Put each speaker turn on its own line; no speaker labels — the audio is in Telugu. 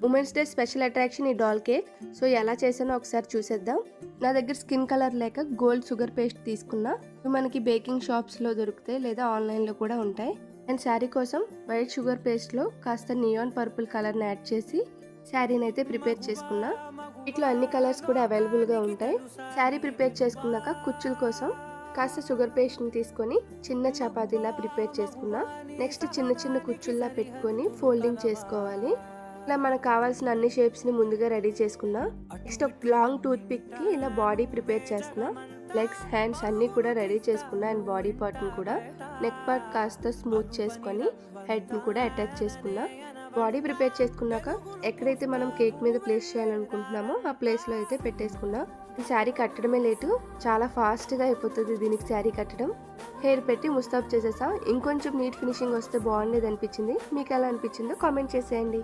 ఉమెన్స్ డే స్పెషల్ అట్రాక్షన్ ఈ డాల్ కేక్. సో ఎలా చేసానో ఒకసారి చూసేద్దాం. నా దగ్గర స్కిన్ కలర్ లేక గోల్డ్ షుగర్ పేస్ట్ తీసుకున్నా. ఇవి మనకి బేకింగ్ షాప్స్లో దొరుకుతాయి లేదా ఆన్లైన్లో కూడా ఉంటాయి. అండ్ శారీ కోసం వైట్ షుగర్ పేస్ట్లో కాస్త నియాన్ పర్పుల్ కలర్ని యాడ్ చేసి శారీని అయితే ప్రిపేర్ చేసుకున్నా. వీటిలో అన్ని కలర్స్ కూడా అవైలబుల్గా ఉంటాయి. శారీ ప్రిపేర్ చేసుకున్నాక కుచ్చుల కోసం కాస్త షుగర్ పేస్ట్ని తీసుకొని చిన్న చపాతీలా ప్రిపేర్ చేసుకున్నా. నెక్స్ట్ చిన్న చిన్న కుచ్చుల్లా పెట్టుకొని ఫోల్డింగ్ చేసుకోవాలి. ఇలా మనకు కావాల్సిన అన్ని షేప్స్ని ముందుగా రెడీ చేసుకున్నా. నెక్స్ట్ ఒక లాంగ్ టూత్ పిక్కి ఇలా బాడీ ప్రిపేర్ చేస్తున్నా. లెగ్స్, హ్యాండ్స్ అన్నీ కూడా రెడీ చేసుకున్నా. అండ్ బాడీ పార్ట్ని కూడా నెక్ పార్ట్ కాస్త స్మూత్ చేసుకొని హెడ్ని కూడా అటాచ్ చేసుకున్నా. బాడీ ప్రిపేర్ చేసుకున్నాక ఎక్కడైతే మనం కేక్ మీద ప్లేస్ చేయాలనుకుంటున్నామో ఆ ప్లేస్లో అయితే పెట్టేసుకున్నా. ఈ శారీ కట్టడమే లేటు, చాలా ఫాస్ట్గా అయిపోతుంది దీనికి శారీ కట్టడం. హెయిర్ పెట్టి ముస్తాబ్ చేసేసా. ఇంకొంచెం నీట్ ఫినిషింగ్ వస్తే బాగుండేది అనిపించింది. మీకు ఎలా అనిపించిందో కామెంట్ చేసేయండి.